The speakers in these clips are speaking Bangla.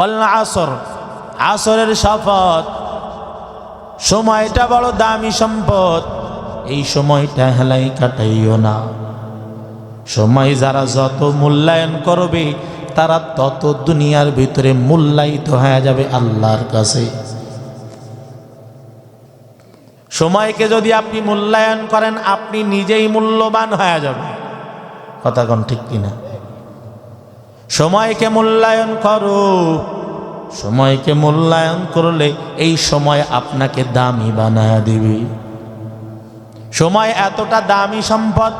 ওয়াল আসর, আসরের শপথ। সময়টা বড় দামি সম্পদ, এই সময়টা হেলাই কাটাইও না। সময় যারা যত মূল্যায়ন করবে তারা তত দুনিয়ার ভিতরে মূল্যায়িত হয়ে যাবে আল্লাহর কাছে। সময়কে যদি আপনি মূল্যায়ন করেন আপনি নিজেই মূল্যবান হয়ে যাবেন। কথা কোন ঠিক কিনা? সময়কে মূল্যায়ন করো। সময়কে মূল্যায়ন করলে এই সময় আপনাকে দামি বানায় দিবে। সময় এতটা দামি সম্পদ,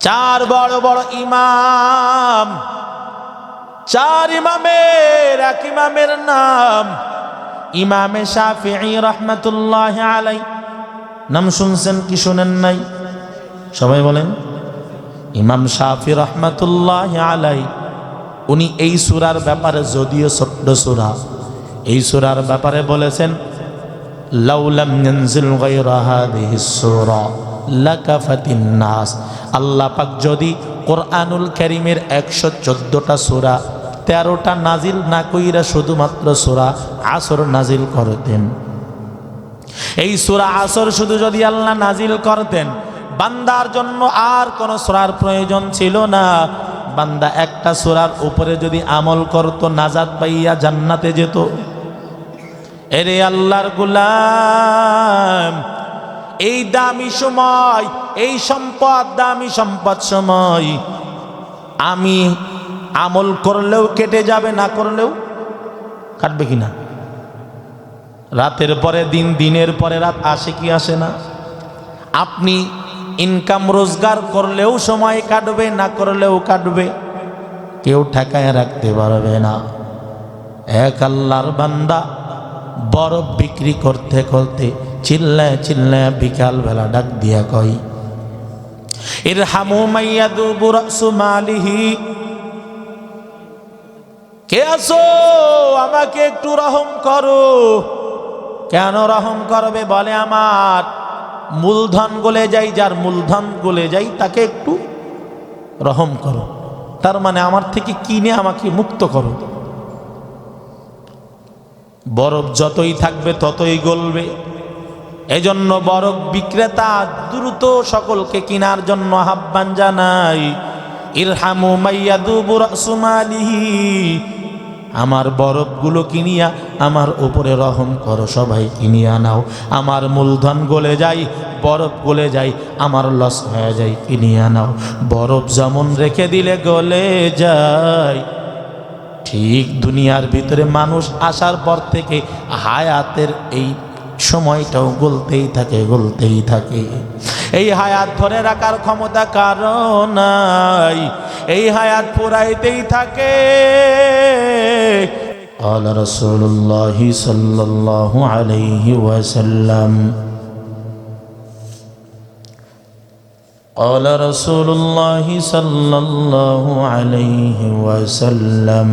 চার বড় বড় ইমাম, চার ইমামের এক ইমামের নাম ইমামে শাফিঈ রাহমাতুল্লাহ আলাইহি। নাম শুনছেন কি শুনেন নাই? সবাই বলেন। ইমাম শাফিঈ রাহমাতুল্লাহ আলাইহি উনি এই সূরার ব্যাপারে, যদিও ছোট্ট সূরা, এই সূরার ব্যাপারে বলেছেন লাউ লাম ইয়ানজিল গায়রা হাযিহিস সূরা লাকাফাতিন নাস। আল্লাহ পাক যদি কোরআনুল কারীমের 114টা সূরা 13টা নাজিল না কইরা শুধুমাত্র সূরা আসর নাজিল করতেন, এই সূরা আসর শুধু যদি আল্লাহ নাজিল করতেন, বান্দার জন্য আর কোন সূরার প্রয়োজন ছিল না। বান্দা একটা সূরার উপরে যদি আমল করত নাজাত পাইয়া জান্নাতে যেত। এরে আল্লাহর গোলাম, এই দামি সময়, এই সম্পদ, দামি সম্পদ সময় আমি আমল করলেও কেটে যাবে, না করলেও কাটবে কিনা? রাতের পরে দিন, দিনের পরে রাত আসে কি আসে না? আপনি ইনকাম রোজগার করলেও সময় কাটবে, না করলেও কাটবে, কেউ ঠেকায় রাখতে পারবে না। এক আল্লাহর বান্দা বরফ বিক্রি করতে করতে চিল্লায় চিল্লায় বিকাল বেলা ডাক দিয়া কই ইরহামু মাইয়াদুবু রাসু মালিহি, কে আছো আমাকে একটু রহম করো। কেন রহম করবে? বলে আমার মূলধন গলে যাই, যার মূলধন গলে যাই তাকে একটু রহম করো। তার মানে আমার থেকে কিনে আমাকে মুক্ত করো। বরফ যতই থাকবে ততই গলবে, এজন্য বরফ বিক্রেতা দ্রুত সকলকে কেনার জন্য আহ্বান জানাই ইরহামু মাইয়াদুবু রাসু মালিহি, আমার বরফগুলো কিনিয়া আমার উপরে রহম করো, সবাই কিনিয়া নাও। আমার মূলধন গলে যাই, বরফ গলে যাই, আমার লস হয়ে যায়, কিনিয়া নাও। বরফ যেমন রেখে দিলে গলে যায়, ঠিক দুনিয়ার ভিতরে মানুষ আসার পর থেকে হায়াতের এই সময়টাও গলতেই থাকে, গলতেই থাকে। এই হায়াত ধরে রাখার ক্ষমতা কারো নাই, এই হায়াত পুরাইতেই থাকে। قال رسول الله صلى الله عليه وسلم قال رسول الله صلى الله عليه وسلم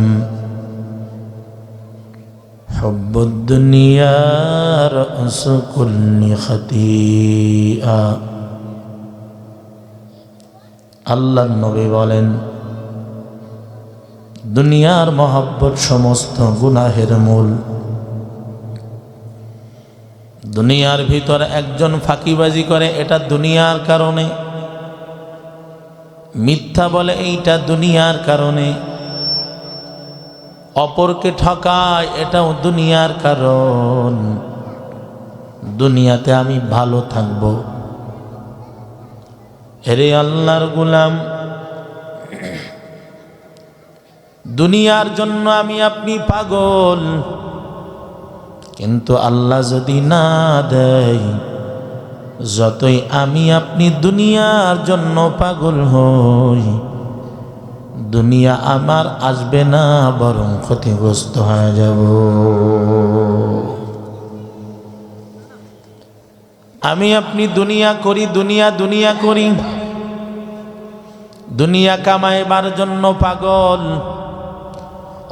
حب الدنيا رأس كل خطيئة। আল্লাহর নবী বলেন দুনিয়ার মহব্বত সমস্ত গুনাহের মূল। দুনিয়ার ভিতর একজন ফাঁকিবাজি করে, এটা দুনিয়ার কারণে। মিথ্যা বলে, এইটা দুনিয়ার কারণে। অপরকে ঠকায়, এটাও দুনিয়ার কারণ। দুনিয়াতে আমি ভালো থাকব। এরে আল্লাহর গোলাম, দুনিয়ার জন্য আমি আপনি পাগল, কিন্তু আল্লাহ যদি না দেয়, যতই আমি আপনি দুনিয়ার জন্য পাগল হই, দুনিয়া আমার আসবে না, বরং ক্ষতিগ্রস্ত হয়ে যাব। আমি আপনি দুনিয়া করি, দুনিয়া দুনিয়া করি, দুনিয়া কামাইবার জন্য পাগল,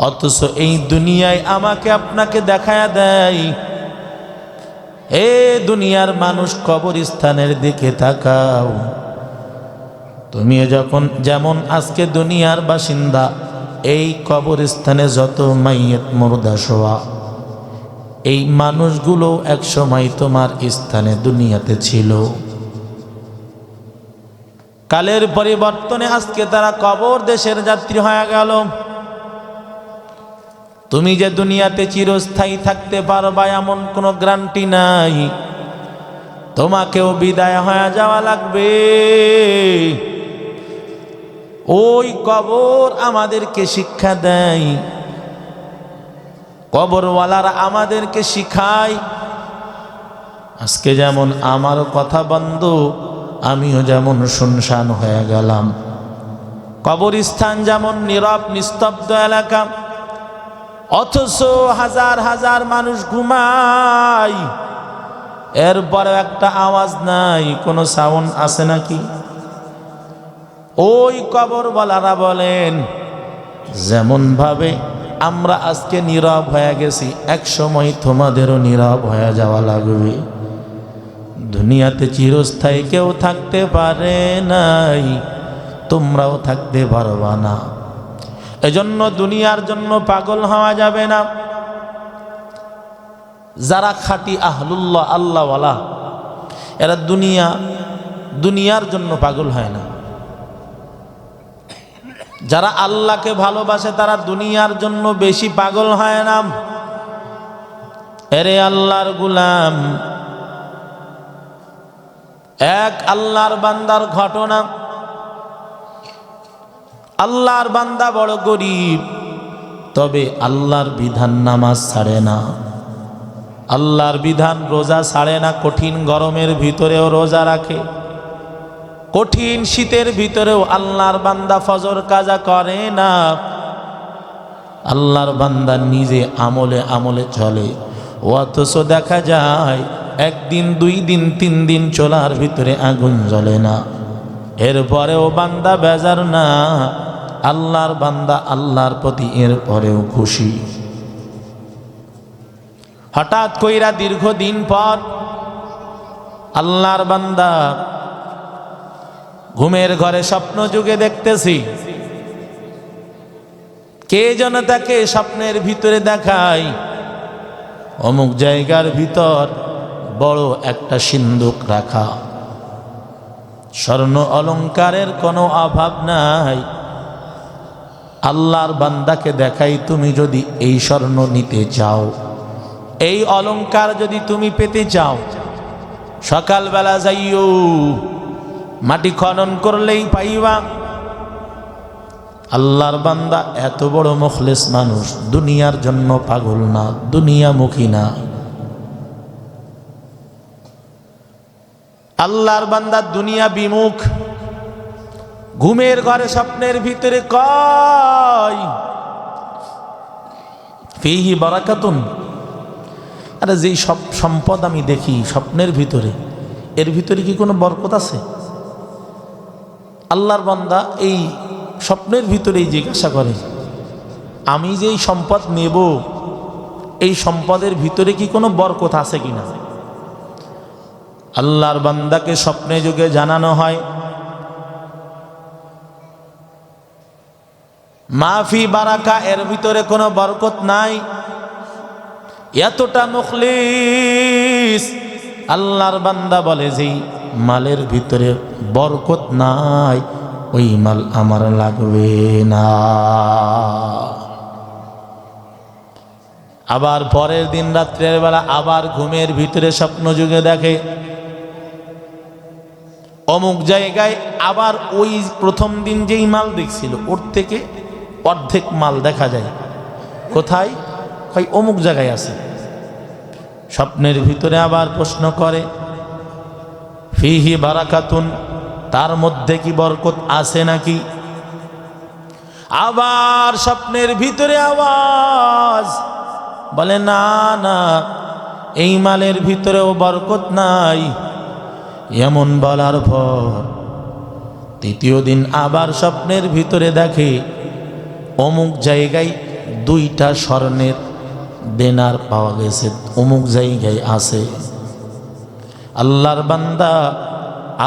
অথচ এই দুনিয়ায় আমাকে আপনাকে দেখায়া দেয়। এ দুনিয়ার মানুষ, কবরস্থানের দিকে তাকাও। তুমি যখন যেমন আজকে দুনিয়ার বাসিন্দা, এই কবরস্থানে যত মাইয়ত মুর্দা শোয়া, এই মানুষগুলো একসময় তোমার স্থানে দুনিয়াতে ছিল। কালের পরিবর্তনে আজকে তারা কবর দেশের যাত্রী হয়ে গেল। তুমি যে দুনিয়াতে চিরস্থায়ী থাকতে পারবা এমন কোনো গ্যারান্টি নাই। তোমাকেও বিদায় হয়ে যাওয়া লাগবে। ওই কবর আমাদেরকে শিক্ষা দেয়, কবরওয়ালারা আমাদেরকে শিখায়। আজকে যেমন আমার কথা বন্ধ, আমিও যেমন শুনশান হয়ে গেলাম। কবরস্থান যেমন নীরব নিস্তব্ধ এলাকা, অথচ হাজার হাজার মানুষ ঘুমায়, এরপরে একটা আওয়াজ নাই, কোনো সাউন্ড আছে নাকি? ওই কবরওয়ালারা বলেন, যেমন ভাবে আমরা আজকে নীরব হয়ে গেছি, এক সময় তোমাদেরও নীরব হয়ে যাওয়া লাগবে। দুনিয়াতে চিরস্থায়ী কেউ থাকতে পারে নাই, তোমরাও থাকতে পারবা না। এজন্য দুনিয়ার জন্য পাগল হওয়া যাবে না। যারা খাঁটি আহলুল্লাহ, আল্লাহওয়ালা, এরা দুনিয়ার জন্য পাগল হয় না। যারা আল্লাহকে ভালোবাসে তারা দুনিয়ার জন্য বেশি পাগল হয় না। এরে আল্লাহর গোলাম, এক আল্লাহর বান্দার ঘটনা। আল্লাহর বান্দা বড় গরিব, তবে আল্লাহর বিধান নামাজ ছাড়ে না, আল্লাহর বিধান রোজা ছাড়ে না। কঠিন গরমের ভিতরেও রোজা রাখে, কঠিন শীতের ভিতরেও আল্লাহর বান্দা ফজর কাজা করে না। আল্লাহর বান্দা নিজে আমলে আমলে চলে, অথচ দেখা যায় একদিন, 2 দিন, 3 দিন চলার ভিতরে আগুন জ্বলে না। এরপরেও বান্দা বেজার না, আল্লাহর বান্দা আল্লাহর প্রতি এরপরেও খুশি। হঠাৎ কইরা দীর্ঘদিন পর আল্লাহর বান্দা ঘুমের ঘরে স্বপ্ন যুগে দেখতেছি, কে যেন তাকে স্বপ্নের ভিতরে দেখায়, অমুক জায়গার ভিতর বড় একটা সিন্দুক রাখা, স্বর্ণ অলংকারের কোনো অভাব নাই। আল্লাহর বান্দাকে দেখাই, তুমি যদি এই স্বর্ণ নিতে চাও, এই অলংকার যদি তুমি পেতে চাও, সকালবেলা যাইও, মাটি খনন করলেই পাইবা। আল্লাহর বান্দা এত বড় মুখলেস মানুষ, দুনিয়ার জন্য পাগল না, দুনিয়ামুখী না। আল্লাহর বান্দা দুনিয়া বিমুখ। ঘুমের ঘরে স্বপ্নের ভিতরে কয় ফিহি বারাকাতুন, আরে যেই সব সম্পদ আমি দেখি স্বপ্নের ভিতরে, এর ভিতরে কি কোনো বরকত আছে? আল্লাহর বান্দা এই স্বপ্নের ভিতরেই জিজ্ঞাসা করে, আমি যে এই সম্পদ নেব, এই সম্পদের ভিতরে কি কোনো বরকত আছে কিনা? আল্লাহর বান্দাকে স্বপ্নে যুগে জানানো হয়, মাফি বারাকা, এর ভিতরে কোনো বরকত নাই। এতটা মুখলিস আল্লাহর বান্দা বলে, যেই মালের ভিতরে বরকত নাই, ওই মাল আমার লাগবে না। আবার পরের দিন রাত্রের বেলা আবার ঘুমের ভিতরে স্বপ্ন যুগে দেখে, অমুক জায়গায় আবার ওই প্রথম দিন যেই মাল দেখছিল ওর থেকে অর্ধেক মাল দেখা যায়। কোথায়? কই অমুক জায়গায় আছে। স্বপ্নের ভিতরে আবার প্রশ্ন করে, ফিহি বারাকাতুন, তার মধ্যে কি বরকত আছে নাকি? আবার স্বপ্নের ভিতরে আওয়াজ বলে, না না, এই মালের ভিতরেও বরকত নাই। এমন বলার পর তৃতীয় দিন আবার স্বপ্নের ভিতরে দেখে, অমুক জায়গায় 2টা স্বর্ণের দেনার পাওয়া গেছে, অমুক জায়গায় আছে। আল্লাহর বান্দা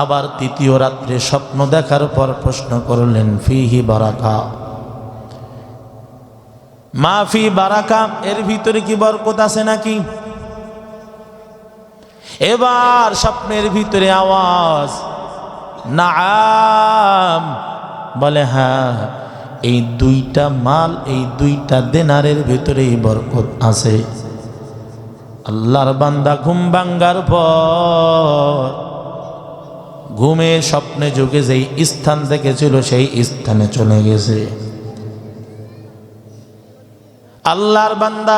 আবার তৃতীয় রাত্রে স্বপ্ন দেখার পর প্রশ্ন করলেন, ফিহি বারাকা, মাফি বারাকা, এর ভিতরে কি বরকত আছে নাকি? এবার স্বপ্নের ভিতরে আওয়াজ, নাআম, বলে হ্যাঁ, এই দুইটা মাল, এই দুইটা দেনারের ভিতরে বরকত আছে। আল্লাহর বান্দা ঘুম ভাঙ্গার পর ঘুমে স্বপ্নে যুগে যেই স্থান থেকে ছিল সেই স্থানে চলে গেছে। আল্লাহর বান্দা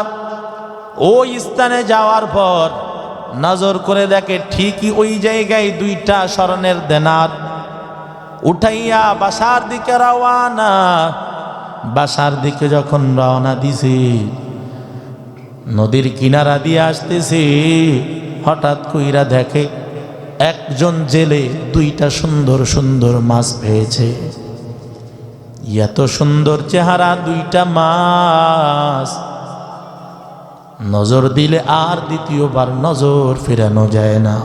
ওই স্থানে যাওয়ার পর নজর করে দেখে ঠিকই ওই জায়গায় দুইটা স্বর্ণের দেনার উঠাইয়া বাসার দিকে রওয়ানা। বাসার দিকে যখন রওনা দিছে, নদীর কিনারা দিয়ে আসতেছে, হঠাৎ কইরা দেখে একজন জেলে দুইটা সুন্দর সুন্দর মাছ পেয়েছে। এত সুন্দর চেহারা দুইটা মাছ, নজর দিলে আর দ্বিতীয়বার নজর ফেরানো যায় না।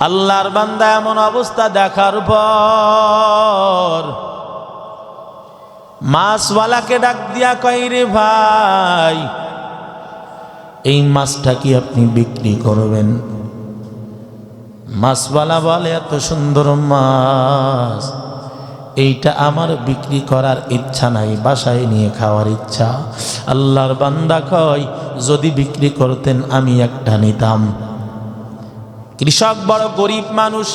আল্লাহর বান্দা এমন অবস্থা দেখার পর মাছওয়ালাকে ডাক দিয়া কয়, রে ভাই, এই মাছটা কি আপনি বিক্রি করবেন? মাছওয়ালা বলে, এত সুন্দর মাছ, এইটা আমার বিক্রি করার ইচ্ছা নাই, বাসায় নিয়ে খাওয়ার ইচ্ছা। আল্লাহর বান্দা কয়, যদি বিক্রি করতেন আমি একটা নিতাম। কৃষক বড় গরিব মানুষ,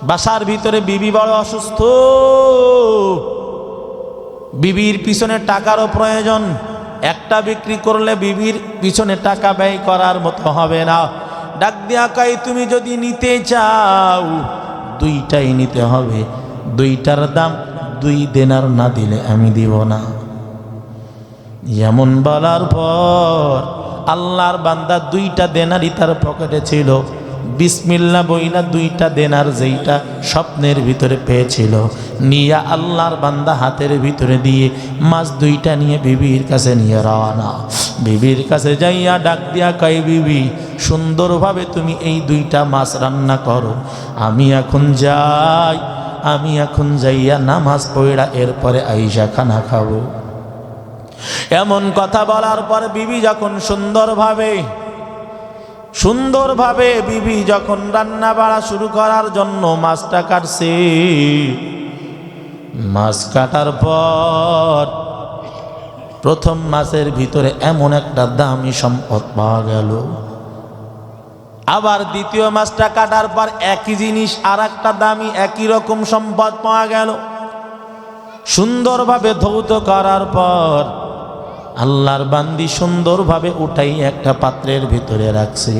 বাসার ভিতরে বিবি বড় অসুস্থ, বিবির পিছনে টাকারও প্রয়োজন। একটা বিক্রি করলে বিবির পিছনে টাকা ব্যয় করার মতো হবে না। ডাক দিয়া কয়, তুমি যদি নিতে চাও দুইটাই নিতে হবে, দুইটার দাম 2 দেনার না দিলে আমি দিব না। এমন বলার পর আল্লাহর বান্দা 2টা দেনারই তার পকেটে ছিল, বিসমিল্লাহ বইলা 2টা দেনার যেইটা স্বপ্নের ভিতরে পেয়েছিল নিয়া আল্লাহর বান্দা হাতের ভিতরে দিয়ে মাছ 2টা নিয়ে বিবির কাছে নিয়ে রওনা। বিবির কাছে যাইয়া ডাক দিয়া কয়, বিবি, সুন্দরভাবে তুমি এই 2টা মাছ রান্না করো, আমি এখন যাই, আমি এখন যাইয়া নামাজ পড়া এরপরে আইসা খানা খাবো। এমন কথা বলার পর বিবি যখন সুন্দরভাবে বিবি যখন রান্না বাড়া শুরু করার জন্য মাছটা কাটছে, মাছ কাটার পর প্রথম মাছের ভিতরে এমন একটা দামি সম্পদ পাওয়া গেল। আবার দ্বিতীয় মাছটা কাটার পর একই জিনিস আর একটা দামি একই রকম সম্পদ পাওয়া গেল। সুন্দরভাবে ধৌত করার পর আল্লাহর বান্দি সুন্দরভাবে উঠাই একটা পাত্রের ভিতরে রাখছে।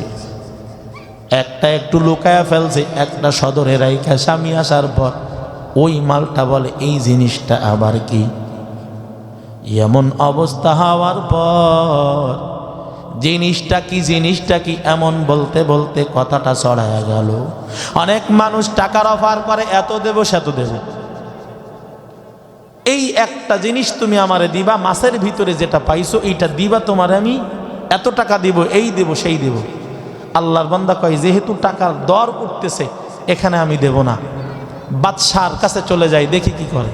একটা একটু লুকায়া ফেলছে, একটা সদরে রাইখা স্বামী আসার পর ওই মালটা বলে, এই জিনিসটা আবার কি? এমন অবস্থা হওয়ার পর জিনিসটা কি এমন বলতে বলতে কথাটা ছড়ায়া গেল। অনেক মানুষ টাকার অফার করে, এত দেব সেত দেব, এই একটা জিনিস তুমি আমারে দিবা, মাছের ভিতরে যেটা পাইছো এইটা দিবা, তোমার আমি এত টাকা দিব, এই দেব সেই দেব। আল্লাহর বান্দা কয়, যেহেতু টাকার দর উঠতেছে এখানে আমি দেব না, বাদশার কাছে চলে যাই, দেখি কি করে।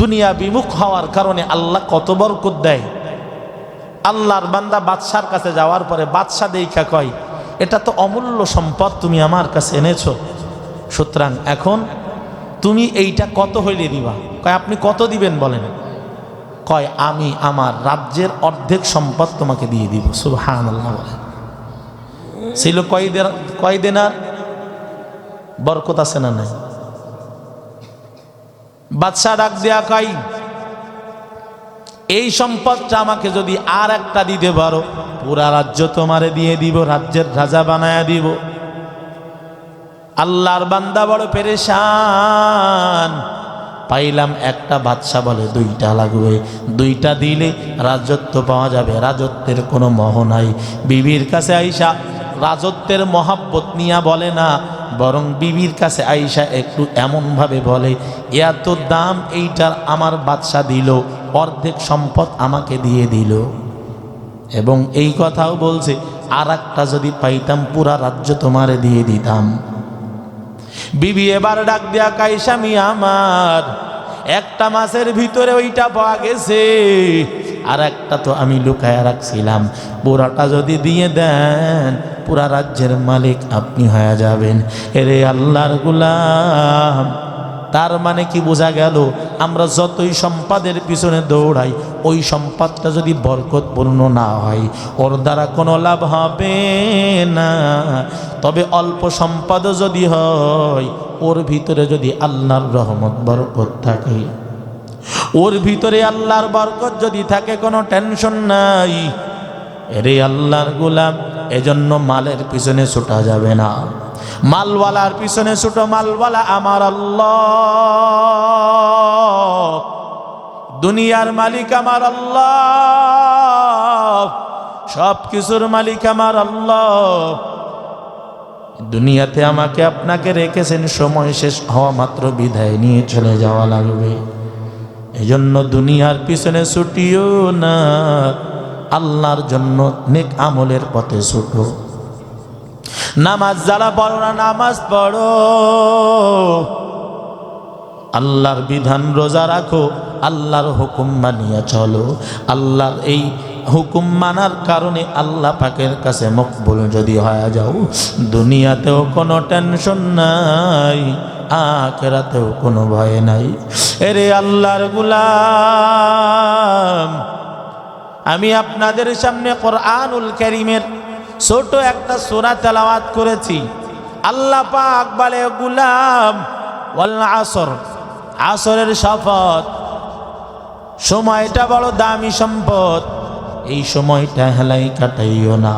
দুনিয়া বিমুখ হওয়ার কারণে আল্লাহ কত বরকত দেয়। আল্লাহর বান্দা বাদশার কাছে যাওয়ার পরে বাদশা দেইখা কয়, এটা তো অমূল্য সম্পদ তুমি আমার কাছে এনেছো, সুতরাং এখন তুমি এইটা কত হইলে দিবা? কয়, আপনি কত দিবেন বলেন? কয়, আমি আমার রাজ্যের অর্ধেক সম্পদ তোমাকে দিয়ে দিব। সুবহানাল্লাহ। বলে ছিল কয় দেনার? বরকত আছে না নাই? বাদশা ডাক দেয়া কয়, এই সম্পদটা আমাকে যদি আর একটা দিতে পারো, পুরা রাজ্য তোমারে দিয়ে দিব, রাজ্যের রাজা বানায়া দিব। আল্লাহর বান্দা বড় পেরেশান, পাইলাম একটা, বাদশা বলে 2টা লাগবে, 2টা দিলে রাজত্ব পাওয়া যাবে। রাজত্বের কোনো মোহ নাই। বিবির কাছে আইসা রাজত্বের মহাব্বত নিয়া বলে না, বরং বিবির কাছে আইসা একটু এমনভাবে বলে, এত দাম এইটার আমার বাদশা দিল, অর্ধেক সম্পদ আমাকে দিয়ে দিল। এবং এই কথাও বলছে, আর একটা যদি পাইতাম পুরা রাজ্য তোমারে দিয়ে দিতাম। বিবি এবার ডাক দেয়া কয়, স্বামী আমার, একটা মাসের ভিতরে ওইটা পাওয়া গেছে, আর একটা তো আমি লুকায় রাখছিলাম। পুরাটা যদি দিয়ে দেন পুরা রাজ্যের মালিক আপনি হয়ে যাবেন। এরে আল্লাহর গোলাম, তার মানে কি বোঝা গেল? আমরা যতই সম্পদের পিছনে দৌড়াই, ওই সম্পদটা যদি বরকতপূর্ণ না হয় ওর দ্বারা কোনো লাভ হবে না। তবে অল্প সম্পদ যদি হয়, ওর ভিতরে যদি আল্লাহর রহমত বরকত থাকে, ওর ভিতরে আল্লাহর বরকত যদি থাকে, কোনো টেনশন নাই। এরে আল্লাহর গোলাম, এজন্য মালের পিছনে ছুটা যাবে না। মালওয়ালার পিছনে ছুটো, মালওয়ালা আমার আল্লাহ, দুনিয়ার মালিক আমার আল্লাহ, সব কিছুর মালিক আমার আল্লাহ। দুনিয়াতে আমাকে আপনাকে রেখেছেন, সময় শেষ হওয়া মাত্র বিদায় নিয়ে চলে যাওয়া লাগবে। এজন্য দুনিয়ার পিছনে ছুটিও না, আল্লাহর জন্য নেক আমলের পথে ছুটো। নামাজ যারা পড়ো না, নামাজ পড়ো। আল্লাহর বিধান রোজা রাখো, আল্লাহর হুকুম মানিয়া চলো। আল্লাহর এই হুকুম মানার কারণে আল্লাহ পাকের কাছে মকবুল যদি হয়ে যাও, দুনিয়াতেও কোনো টেনশন নাই, আখিরাতেও কোনো ভয় নাই। এরে আল্লাহর গোলাম, আমি আপনাদের সামনে কোরআনুল কারীমের ছোট একটা সূরা তেলাওয়াত করেছি। আল্লাহ পাক বলে, গোলাম ওয়াল আসর, আসরের শপথ, সময়টা বড় দামি সম্পদ, এই সময়টা হেলাই কাটাইও না।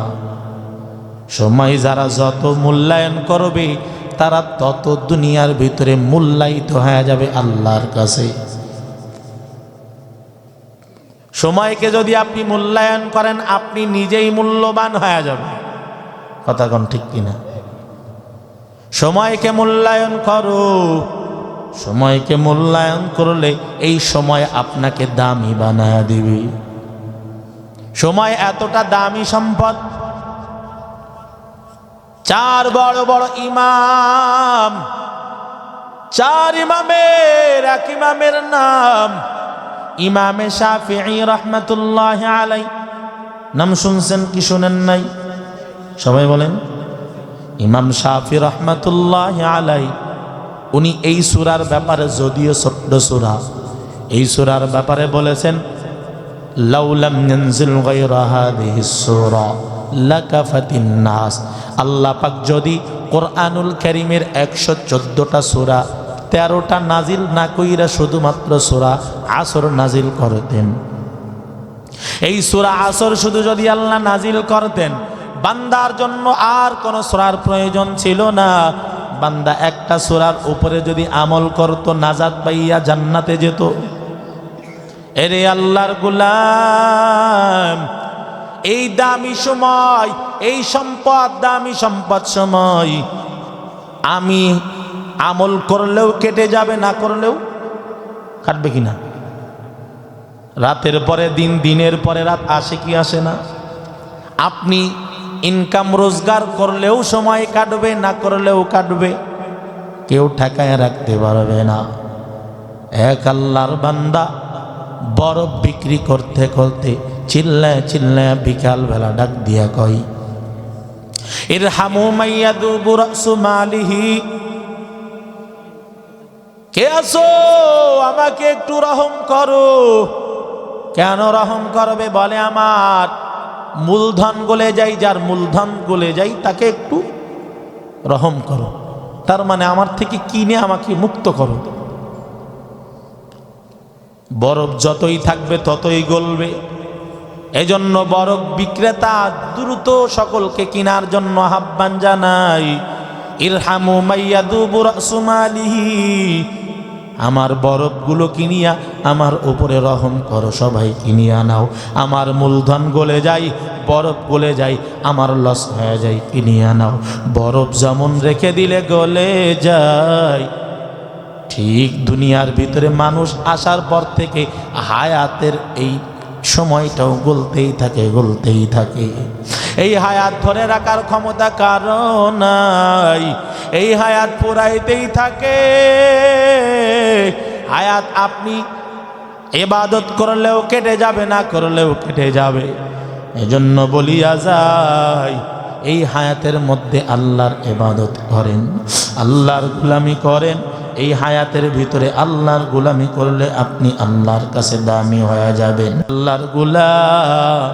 সময় যারা যত মূল্যায়ন করবে তারা তত দুনিয়ার ভিতরে মূল্যায়িত হয়ে যাবে আল্লাহর কাছে। সময়কে যদি আপনি মূল্যায়ন করেন, আপনি নিজেই মূল্যবান হয়ে যাবেন। কথা কোন ঠিক কিনা? সময়কে মূল্যায়ন করো। সময়কে মূল্যায়ন করলে এই সময় আপনাকে দামি বানায় দিবে। সময় এতটা দামি সম্পদ, চার বড় বড় ইমাম, চার ইমামের এক ইমামের নাম ইমামে শাফিঈ রহমাতুল্লাহ আলাইহি। নাম শুনছেন কি শুনেন নাই? সবাই বলেন। ইমাম শাফিঈ রহমাতুল্লাহ আলাইহি, উনি এই সূরার ব্যাপারে, যদিও ছোট্ট সূরা, এই সূরার ব্যাপারে বলেছেন, লাউ লাম ইয়ানজিল গায়রা হাযিহিস সূরা লাকাফাতিন নাস। আল্লাহ পাক যদি কোরআনুল কারীমের 114টা সূরা 13টা নাজিল না কইরা শুধুমাত্র সূরা আসর নাজিল করতেন, এই সূরা আসর শুধু যদি আল্লাহ নাজিল করতেন, বান্দার জন্য আর কোন সূরার প্রয়োজন ছিল না। বান্দা একটা সূরার উপরে যদি আমল করত, নাজাত পাইয়া জান্নাতে যেত। এরে আল্লাহর গোলাম, এই দামি সময়, এই সম্পদ, দামি সম্পদ সময়, আমি আমল করলেও কেটে যাবে, না করলেও কাটবে কিনা? রাতের পরে দিন, দিনের পরে রাত আসে কি আসে না? আপনি ইনকাম রোজগার করলেও সময় কাটবে, না করলেও কাটবে, কেউ ঠেকায় রাখতে পারবে না। এক আল্লাহর বান্দা বরফ বিক্রি করতে করতে চিল্লায় চিল্লায় বিকাল বেলা ডাক দিয়া কই, ইরহামু মাইয়াদুবু রাসু মালিহি, কে আছো আমাকে একটু রহম করো। কেন রহম করবে? বলে, আমার মূলধন গলে যাই, যার মূলধন গলে যাই তাকে একটু রহম করো। তার মানে আমার থেকে কিনে আমাকে মুক্ত করো। বরফ যতই থাকবে ততই গলবে। এজন্য বরফ বিক্রেতা দ্রুত সকলকে কেনার জন্য আহ্বান জানাই, ইরহামু মাইয়াদুবু রাসু মালিহি, আমার বরফগুলো কিনিয়া আমার উপরে রহম করো, সবাই কিনিয়া নাও। আমার মূলধন গলে যাই, বরফ গলে যাই, আমার লস হয়ে যায়, কিনিয়া নাও। বরফ যেমন রেখে দিলে গলে যায়, ঠিক দুনিয়ার ভিতরে মানুষ আসার পর থেকে হায়াতের এই সময়টাও গলতেই থাকে, গলতেই থাকে। এই হায়াত ধরে রাখার ক্ষমতা কারো নাই, এই হায়াত পুরাইতেই থাকে। হায়াত আপনি ইবাদত করলেও কেটে যাবে, না করলেও কেটে যাবে। এজন্য বলিয়া যায় এই হায়াতের মধ্যে আল্লাহর ইবাদত করেন, আল্লাহর গোলামি করেন। এই হায়াতের ভিতরে আল্লাহর গোলামি করলে আপনি আল্লাহর কাছে দামি হয়ে যাবেন, আল্লাহর গোলাম।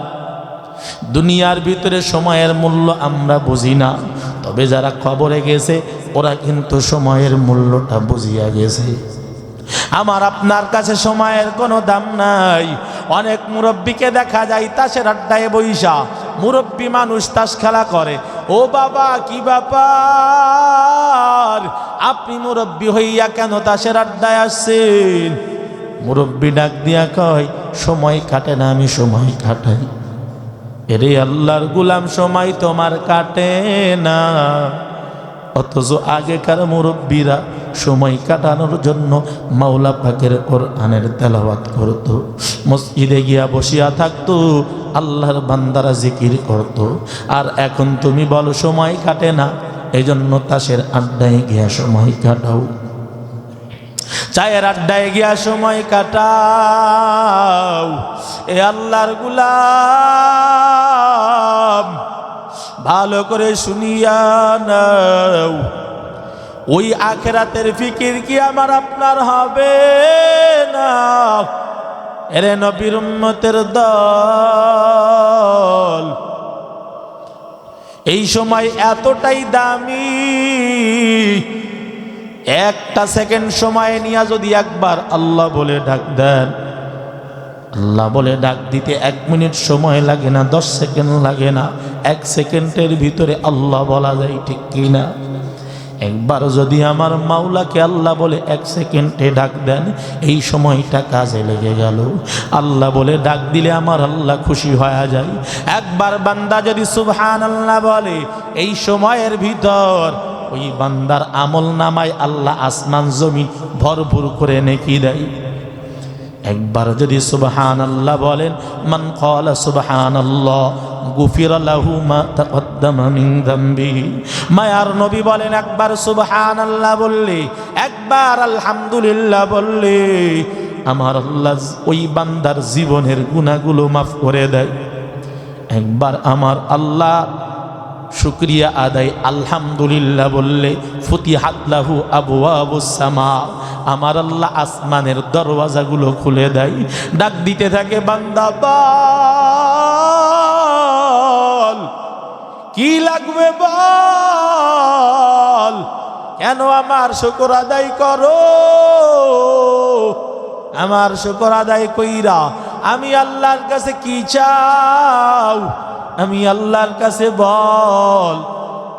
দুনিয়ার ভিতরে সময়ের মূল্য আমরা বুঝি না, তবে যারা কবরে গেছে ওরা কিন্তু সময়ের মূল্যটা বুঝিয়া গেছে। আমার আপনার কাছে সময়ের কোনো দাম নাই। অনেক মুরব্বীকে দেখা যায় তাসের আড্ডায় বইসা, মুরব্বী মানুষ তাস খেলা করে। ও বাবা, কি ব্যাপার, আপনি মুরব্বী হইয়া কেন তাসের আড্ডায় আসছেন? মুরব্বী ডাক দিয়া কয়, সময় কাটে না, আমি সময় কাটাই। এরে আল্লাহর গোলাম, সময় তোমার কাটে না। অথচ আগেকার মুরব্বীরা সময় কাটানোর জন্য মাওলা পাকের কোরআনের তেলাওয়াত করত, মসজিদে গিয়া বসিয়া থাকতো, আল্লাহর বান্দারা জিকির করত। আর এখন তুমি বলো সময় কাটে না, এজন্য তাসের আড্ডায় গিয়া সময় কাটাও, চায়ের আড্ডায় গিয়া সময় কাটাও। এ আল্লাহর গোলাম, ভালো করে শুনিয়া নাও, ওই আখিরাতের ফিকির কি আমার আপনার হবে না? এরে নবীর উম্মতের দল, এই সময় এতটাই দামি, একটা সেকেন্ড সময় নিয়ে যদি একবার আল্লাহ বলে ডাক দেন, আল্লাহ বলে ডাক দিতে 1 মিনিট সময় লাগে না, 10 সেকেন্ড লাগে না, 1 সেকেন্ডের ভিতরে আল্লাহ বলা যায়, ঠিক কিনা? একবার যদি আমার মাওলাকে আল্লাহ বলে 1 সেকেন্ডে ডাক দেন, এই সময়টা কাজে লেগে গেল। আল্লাহ বলে ডাক দিলে আমার আল্লাহ খুশি হয়ে যায়। একবার বান্দা যদি সুবহানাল্লাহ বলে, এই সময়ের ভিতর ওই বান্দার আমল নামায় আল্লাহ আসমান জমিন ভরপুর করে নেকি দেয়। একবার যদি সুবহানাল্লাহ বলেন, মান ক্বালা সুবহানাল্লাহ গুফিরা লাহু মা তাকদ্দামা মিন যামবিহি। মায়ার নবী বলেন, একবার সুবহানাল্লাহ বললে, একবার আলহামদুলিল্লাহ বললে, আমার আল্লাহ ওই বান্দার জীবনের গুনাহগুলো মাফ করে দেয়। একবার আমার আল্লাহ শুকরিয়া আদায় আলহামদুলিল্লাহ বললে, ফুতিহাত লাহু আবওয়াবুস সামা, আমার আল্লাহ আসমানের দরওয়াজাগুলো খুলে দেয়। ডাক দিতে থাকে, বান্দা বল, কি লাগবে বল, কেন আমার শুকর আদায় করো? আমার শুকর আদায় কইরা আমি আল্লাহর কাছে কি চাও? আমি আল্লাহর কাছে বল,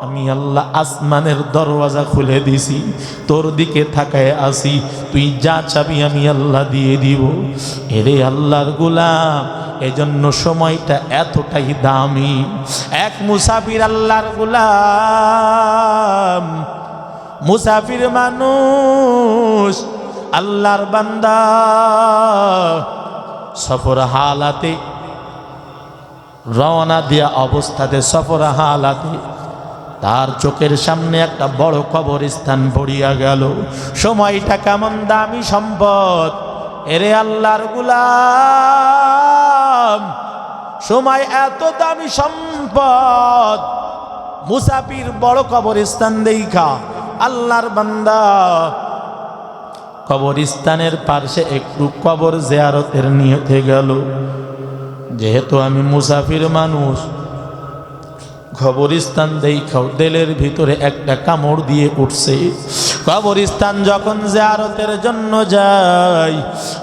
আমি আল্লাহ আসমানের দরওয়াজা খুলে দিছি, তোর দিকে তাকায় আসি, তুই যা চাবি আমি আল্লাহ দিয়ে দিব। এরে আল্লাহর গোলাম, এজন্য সময়টা এতটাই দামি। এক মুসাফির আল্লাহর গোলাম, মুসাফির মানুষ, আল্লাহর বান্দা, সফর হালাতে রওনা দিয়া অবস্থাতে, সফর হালাতে তার চোখের সামনে একটা বড় কবরস্থান পড়িয়া গেল। সময়টা কেমন দামি সম্পদ! এরে আল্লাহর গোলাম, সময় এত দামি সম্পদ। মুসাফির বড় কবরস্থান দেখা আল্লাহর বান্দা কবরস্থানের পাশে একটু কবর জিয়ারতের নিয়তে গেল। যেহেতু আমি মুসাফির মানুষ, কবরস্থান দেখাও দিলের ভিতরে একটা কামড় দিয়ে উঠছে। কবরস্থান যখন জিয়ারতের জন্য যাই,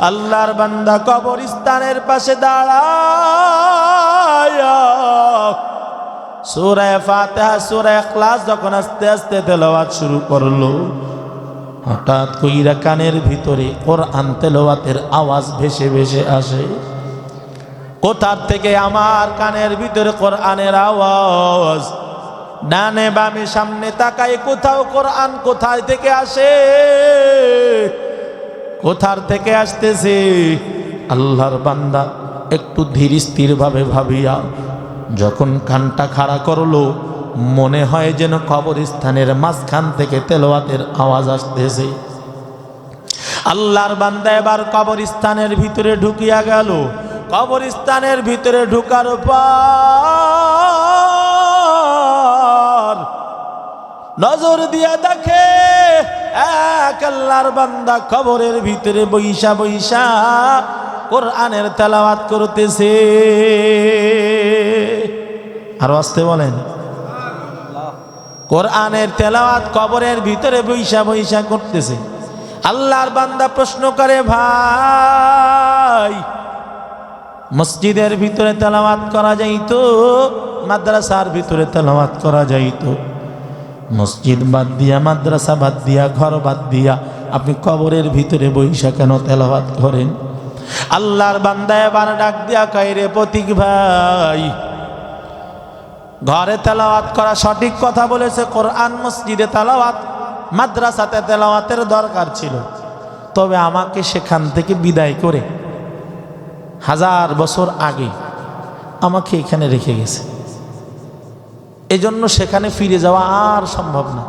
আল্লাহর বান্দা কবরস্থানের পাশে দাঁড়ায় সূরা ফাতিহা, সূরা ইখলাস যখন আস্তে আস্তে তেলাওয়াত শুরু করলো, হঠাৎ কইরা কানের ভিতরে কোরআন তেলাওয়াতের আওয়াজ ভেসে ভেসে আসে। কোথার থেকে? আমার কানের ভিতরে কোরআনের আওয়াজ। ডানে বামে সামনে তাকাই, কোথাও কোরআন কোথায় থেকে আসে, কোথার থেকে আসতেছে? আল্লাহর বান্দা একটু ধীর স্থির ভাবে ভাবিয়া যখন কানটা খাড়া করলো, মনে হয় যেন কবরস্থানের মাঝখান থেকে তেলাওয়াতের আওয়াজ আসতেছে। আল্লাহর বান্দা এবার কবরস্থানের ভিতরে ঢুকিয়া গেল। কবরস্থানের ভিতরে ঢুকার পর নজর দিয়া দেখে এক আল্লাহর বান্দা কবরের ভিতরে বইসা বইসা কোরআনের তেলাওয়াত করতেছে। আর আসতে বলেন, কোরআনের তেলাওয়াত কবরের ভিতরে বইসা বইসা করতেছে। আল্লাহর বান্দা প্রশ্ন করে, ভাই মসজিদের ভিতরে তেলাওয়াত করা যাইতো, মাদ্রাসার ভিতরে তেলাওয়াত করা যাইতো, মসজিদ বাদ দিয়া, মাদ্রাসা বাদ দিয়া, ঘর বাদ দিয়া আপনি কবরের ভিতরে বইসা কেন তেলাওয়াত করেন? আল্লাহর বান্দা এবার ডাক দিয়া কয়, রে প্রতীক ভাই, ঘরে তেলাওয়াত করা সঠিক কথা বলেছে, কোরআন মসজিদে তেলাওয়াত, মাদ্রাসাতে তেলাওয়াতের দরকার ছিল, তবে আমাকে সেখান থেকে বিদায় করে 1000 বছর আগে আমাকে এখানে রেখে গেছে, এজন্য সেখানে ফিরে যাওয়া আর সম্ভব না।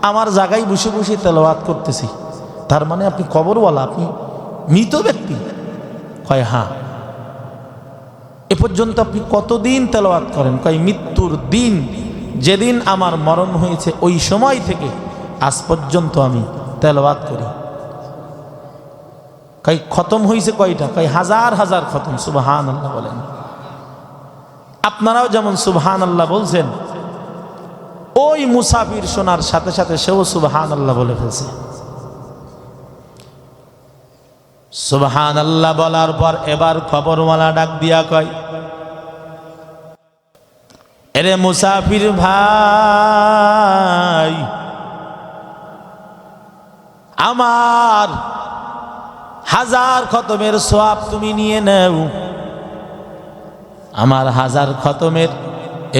আমার জায়গায় বসে বসে তেলাওয়াত করতেছি। তার মানে আপনি কবরওয়ালা, আপনি মৃত ব্যক্তি? কয় হ্যাঁ। এ পর্যন্ত আপনি কতদিন তেলাওয়াত করেন? কয় মৃত্যুর দিন, যেদিন আমার মরণ হয়েছে ওই সময় থেকে আজ পর্যন্ত আমি তেলাওয়াত করি। কয় খতম হয়েছে কয়টা? কয় 1000 খতম। সুবহানাল্লাহ বলেন। আপনারাও যেমন সুবহানাল্লাহ বলছেন, ওই মুসাফির শোনার সাথে সাথে সেও সুবহানাল্লাহ বলে ফেলছে। সুবহানাল্লাহ বলার পর এবার কবরওয়ালা ডাক দিয়া কয়, এরে মুসাফির ভাই, আমার 1000 খতমের সওয়াব তুমি নিয়ে নাও। আমার 1000 খতমের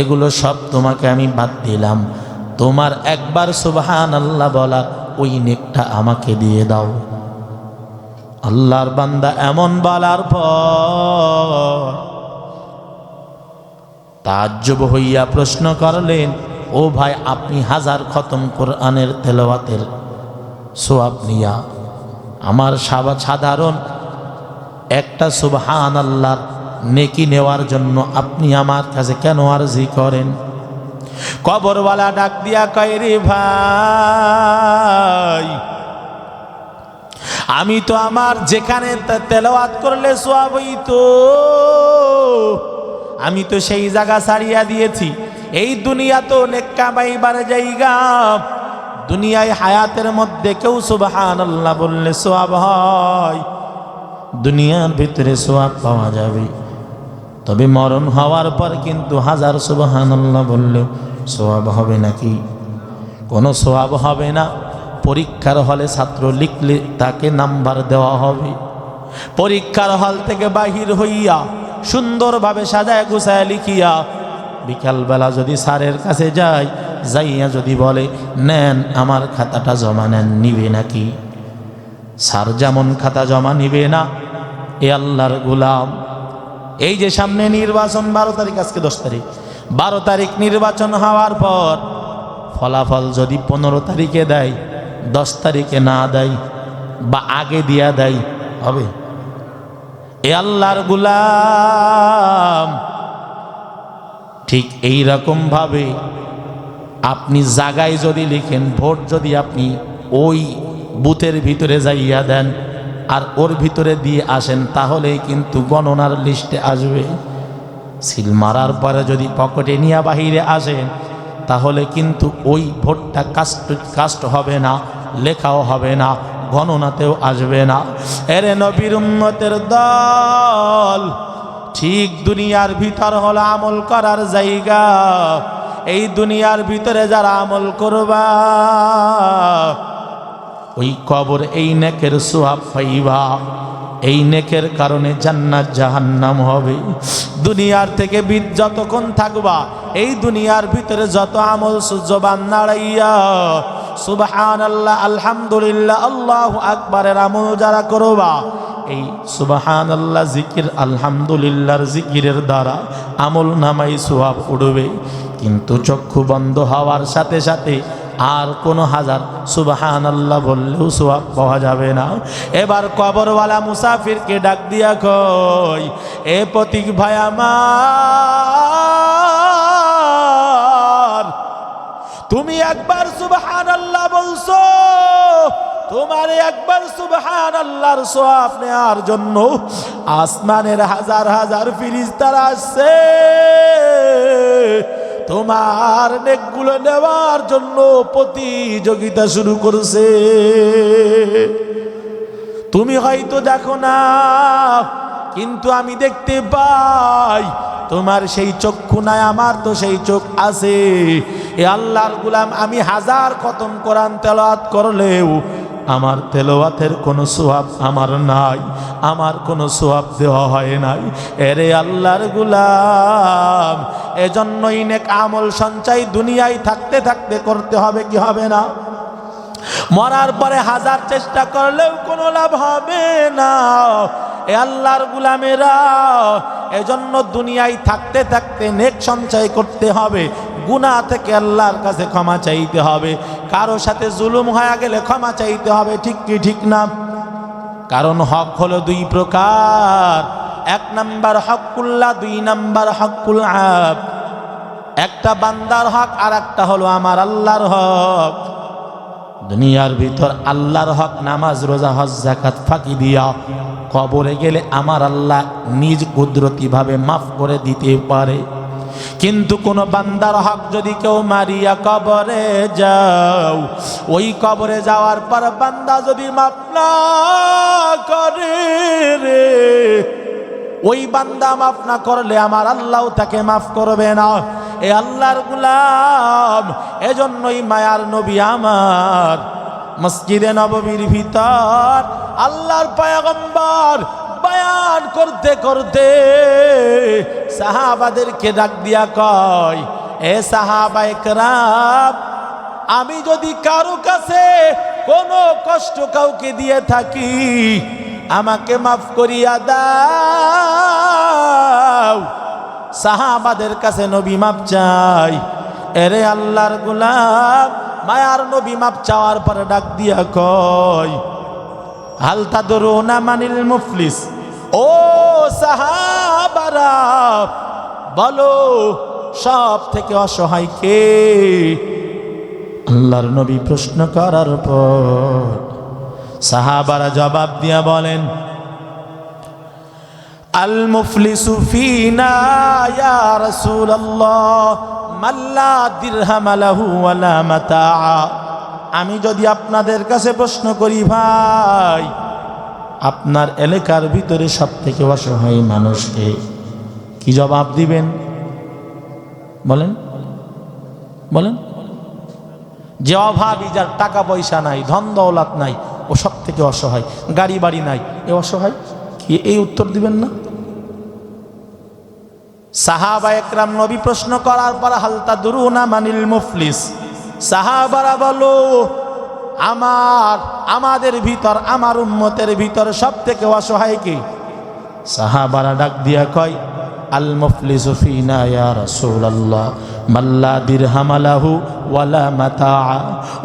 এগুলো সব তোমাকে আমি বাদ দিলাম, তোমার একবার সুবহানাল্লাহ বলা ওই নেকটা আমাকে দিয়ে দাও। আল্লাহর বান্দা এমন বলার পর তাজ্জব হইয়া প্রশ্ন করলেন, ও ভাই, আপনি 1000 খতম কোরআনের তেলাওয়াতের সওয়াব নিয়া আমার সাধারণ একটা সুবহানাল্লাহর নেকি নেওয়ার জন্য আপনি আমার কাছে কেন আরজি করেন? কবরওয়ালা ডাক দিয়া কয়, রে ভাই, আমি তো আমার যেখানে তেলাওয়াত করলে সওয়াব হইতো আমি তো সেই জায়গা ছাড়িয়া দিয়েছি। এই দুনিয়া তো নেক কামাইবার জায়গা, দুনিয়ায় হায়াতের মধ্যে কেউ সুবহানাল্লাহ বললে সওয়াব হয়, দুনিয়ার ভিতরে সওয়াব পাওয়া যাবে, তবে মরণ হওয়ার পর কিন্তু 1000 সুবহানাল্লাহ বললেও সওয়াব হবে নাকি? কোনো সওয়াব হবে না। পরীক্ষার হলে ছাত্র লিখলে তাকে নাম্বার দেওয়া হবে, পরীক্ষার হল থেকে বাহির হইয়া সুন্দরভাবে সাজায় গুছায় লিখিয়া বিকালবেলা যদি স্যারের কাছে যাইয়া যদি বলে, নেন আমার খাতাটা জমা নেন, নিবে নাকি? স্যার যেমন খাতা জমা নিবে না, এ আল্লাহর গোলাম। এই যে সামনে নির্বাচন, 12 তারিখ, আজকে 10 তারিখ, 12 তারিখ নির্বাচন হওয়ার পর ফলাফল যদি 15 তারিখে দেয়, 10 তারিখে না দেয় বা আগে দিয়া দেয়, হবে? এ আল্লাহর গোলাম। ঠিক এই রকম ভাবে আপনি জায়গায় যদি লিখেন, ভোট যদি আপনি ওই বুথের ভিতরে যাইয়া দেন আর ওর ভিতরে দিয়ে আসেন, তাহলেই কিন্তু গণনার লিস্টে আসবে। সিল মারার পরে যদি পকেটে নিয়ে বাহিরে আসেন, তাহলে কিন্তু ওই ভোটটা কাস্ট হবে না, লেখাও হবে না, গণনাতেও আসবে না। এরে নবীর উম্মতের দল, ঠিক দুনিয়ার ভিতর হলো আমল করার জায়গা। এই দুনিয়ার ভিতরে যারা আমল করবা, ওই কবর এই নেকের সওয়াব পাইবা, এই নেকের কারণে জান্নাত জাহান্নাম হবে। দুনিয়ার থেকে যতক্ষণ থাকবা, এই দুনিয়ার ভিতরে যত আমল জবান নাড়াইয়া সুবহানাল্লাহ, আলহামদুলিল্লাহ, আল্লাহু আকবারের আমল যারা করবা, এই সুবহানাল্লাহ জিকির, আলহামদুলিল্লাহর জিকিরের দ্বারা আমল নামাই সওয়াব উঠবে। কিন্তু চক্ষু বন্ধ হওয়ার সাথে সাথে আর কোনো হাজার সুবহানাল্লাহ বললেও সওয়াব পাওয়া যাবে না। এবার কবরওয়ালা মুসাফিরকে ডাক দিয়া কই, এ প্রতীক ভাই আমার, তুমি একবার সুবহানাল্লাহ বলছো, তোমার একবার সুবহানাল্লাহর সওয়াব নেওয়ার জন্য আসমানের হাজার হাজার ফেরেশতারা আসছে, তোমার নেকগুলো নেওয়ার জন্য প্রতিযোগিতা শুরু করছে। তুমি হয়তো দেখো না, কিন্তু আমি দেখতে পাই। তোমার সেই চক্ষু নাই, আমার তো সেই চোখ আছে। এ আল্লাহর গোলাম, আমি হাজার খতম কোরআন তেলাওয়াত করলেও আমার তেলাওয়াতের কোনো সওয়াব আমার নাই, আমার কোনো সওয়াব দেওয়া হয় নাই। এরে আল্লাহর গোলাম, এজন্যই নেক আমল সঞ্চয় দুনিয়ায় থাকতে থাকতে করতে হবে, কি হবে না? মরার পরে হাজার চেষ্টা করলেও কোনো লাভ হবে না। এ আল্লাহর গোলামেরা, এজন্য দুনিয়ায় থাকতে থাকতে নেক সঞ্চয় করতে হবে, গুনাহ থেকে আল্লাহর কাছে ক্ষমা চাইতে হবে, কারো সাথে জুলুম হয়ে গেলে ক্ষমা চাইতে হবে, ঠিক কি ঠিক না? কারণ হক হলো দুই প্রকার, এক নাম্বার হকুল্লাহ, দুই নাম্বার হকুল আব। একটা বান্দার হক আর একটা হলো আমার আল্লাহর হক। দুনিয়ার ভিতর আল্লাহর হক নামাজ রোজা হজ যাকাত ফাঁকি দিয়া কবরে গেলে আমার আল্লাহ নিজ কুদরতি ভাবে মাফ করে দিতে পারে। কিন্তু কোন বান্দার হক যদি কেউ মারিয়া কবরে যাও, ওই কবরে যাওয়ার পর বান্দা যদি মাফ না করে রে, ওই বান্দা মাফ না করলে আমার আল্লাহ তাকে মাফ করবে না। এ আল্লাহর গোলাম, এজন্যই মায়ার নবী আমার মসজিদে নববীর ভিতর আল্লাহর পয়গম্বর বয়ান করতে করতে সাহাবাদেরকে ডাক দিয়া কয়, এ সাহাবায়ে কেরাম, আমি যদি কারো কাছে কোনো কষ্ট কাউকে দিয়ে থাকি, আমাকে মাফ করিয়া দাও। সাহাবাদের কাছে নবী মাপ চাই। এরে আল্লাহর গোলাম, মায়ার নবী মাপ চাওয়ার পরে ডাক দিয়া কয়, হাল তাদরুনা মানিল মুফলিস? ও সাহাবারা, বলো সব থেকে অসহায় কে? আল্লাহর নবী প্রশ্ন করার পর সাহাবারা জবাব দিয়া বলেন, আল মুফলিসু ফিনা ইয়া রাসূলুল্লাহ মান লা দিরহাম লাহু ওয়ালা মাতাআ। আমি যদি আপনাদের কাছে প্রশ্ন করি, ভাই আপনার এলাকার ভিতরে সবথেকে অসহায় মানুষকে, কি জবাব দিবেন? বলেন বলেন। যে অভাবী, যার টাকা পয়সা নাই, ধন দৌলত নাই, ও সব থেকে অসহায়। গাড়ি বাড়ি নাই, এ অসহায়? কি এই উত্তর দিবেন না? সাহাবায়ে কেরাম নবী প্রশ্ন করার পর, হাল তাদরুনা মানিল মুফলিস? সাহাবারা বলো, আমাদের ভিতর, আমার উম্মতের ভিতর সব থেকে অসহায় কে? সাহাবারা ডাক দিয়া কয়, আল মুফলিসু ফিনা ইয়া রাসূলুল্লাহ মান লা দিরহাম লাহু ওয়ালা মাতাআ।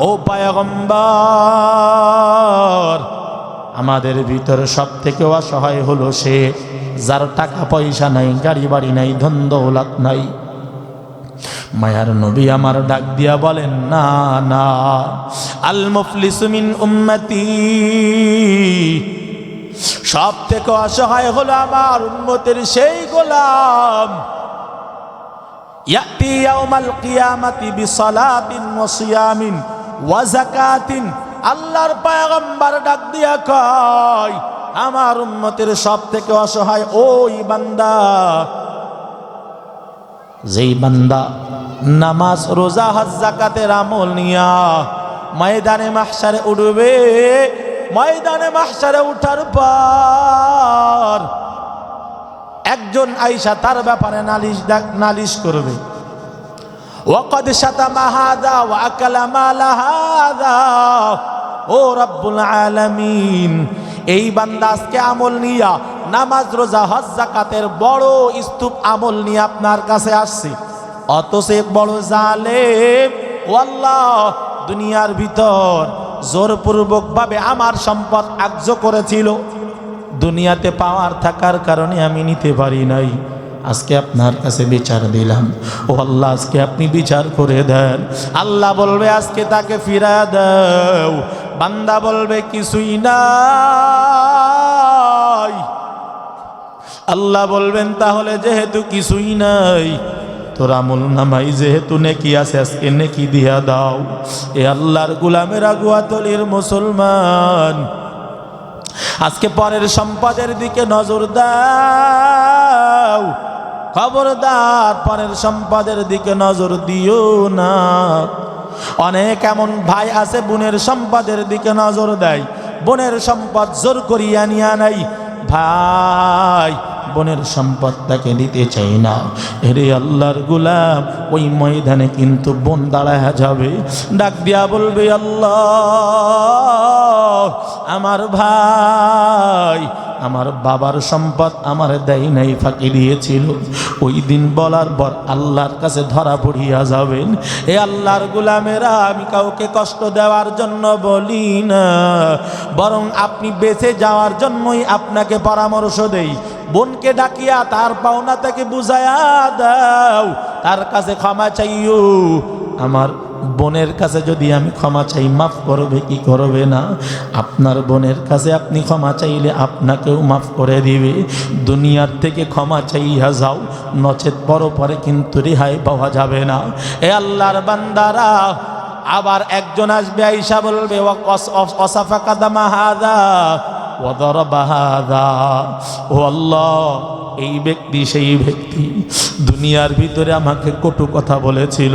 ও পয়গম্বর, আমাদের ভিতর সব থেকে অসহায় হলো সে, যার টাকা পয়সা নাই, গাড়ি বাড়ি নাই, ধন দৌলত নাই। মায়ার নবী আমার ডাক দিয়া বলেন, না না, আল মুফলিসু মিন উম্মতি, সব থেকে অসহায় হলো আমার উম্মতের সেই গোলাম, ইয়াতি ইয়াউমাল কিয়ামাতি বিসালাতিন ওয়া সিয়ামিন ওয়া যাকাতিন। আল্লাহর পয়গম্বর ডাক দিয়া কয়, আমার উম্মতের সব থেকে অসহায় ওই বান্দা, যেই বান্দা নামাজ রোজা হজ যাকাতের আমল নিয়া ময়দানে মাহশারে উঠবে। ময়দানে মাহশারে উঠার পর একজন আয়েশা তার ব্যাপারে নালিশ করবে, ওয়াকাদ শাতামা হাযা ওয়া আকালা মালা হাযা। ও রব্বুল আলামিন, এই বান্দা আজকে আমল নিয়া নামাজ রোজা হজ যাকাতের বড় স্তূপ আমল নিয়ে আপনার কাছে আসছে, অথচ এক বড় জালেম, ও আল্লাহ, দুনিয়ার ভিতর জোরপূর্বক ভাবে আমার সম্পদ আগ্রহ করেছিল, দুনিয়াতে পাওয়ার থাকার কারণে আমি নিতে পারি নাই। আজকে আপনার কাছে বিচার দিলাম, ও আল্লাহ আজকে আপনি বিচার করে দেন। আল্লাহ বলবে আজকে তাকে ফিরা দাও। বান্দা বলবে কিছুই নাই। আল্লাহ বলবেন তাহলে যেহেতু কিছুই নাই, তোর আমল নামাই যেহেতু নেকি আছে আজকে নেকি দিয়া দাও। এ আল্লাহর গোলামেরা গুয়াতলির মুসলমান, আজকে পরের সম্পদের দিকে নজর দাও। খবরদার পরের সম্পদের দিকে নজর দিও না। অনেক এমন ভাই আছে বোনের সম্পদের দিকে নজর দেয়, বোনের সম্পদ জোর করিয়া নিয়া নাই। ভাই বোনের সম্পদ তাকে দিতে চাই না। এরে আল্লাহর গোলাম, ওই ময়দানে কিন্তু বোন দাঁড়ায় যাবে, ডাক দিয়া বলবে আল্লাহ আমার ভাই আমার বাবার সম্পদ আমার দেয় নাই, ফাঁকি দিয়েছিল। ওই দিন বলার পর আল্লাহর কাছে ধরা পড়িয়া যাবেন। এ আল্লাহর গোলামেরা, আমি কাউকে কষ্ট দেওয়ার জন্য বলি না, বরং আপনি বেঁচে যাওয়ার জন্যই আপনাকে পরামর্শ দেই। বোনকে ডাকিয়া তার পাওনা তাকে বুঝাইয়া দাও, তার কাছে ক্ষমা চাইও। আমার বোনের কাছে যদি আমি ক্ষমা চাই, মাফ করবে কি করবে না? আপনার বোনের কাছে আপনি ক্ষমা চাইলে আপনাকেও মাফ করে দিবে। দুনিয়ার থেকে ক্ষমা চাইয়া যাও, নচেত পরে কিন্তু রেহাই পাওয়া যাবে না। এ আল্লাহর বান্দারা, আবার একজন আসবে আইসা বলবে ওয়াসাফা কাদামা হাদা ওয়া দারাবা হাদা। ও আল্লাহ, এই ব্যক্তি সেই ব্যক্তি দুনিয়ার ভিতরে আমাকে কটু কথা বলেছিল।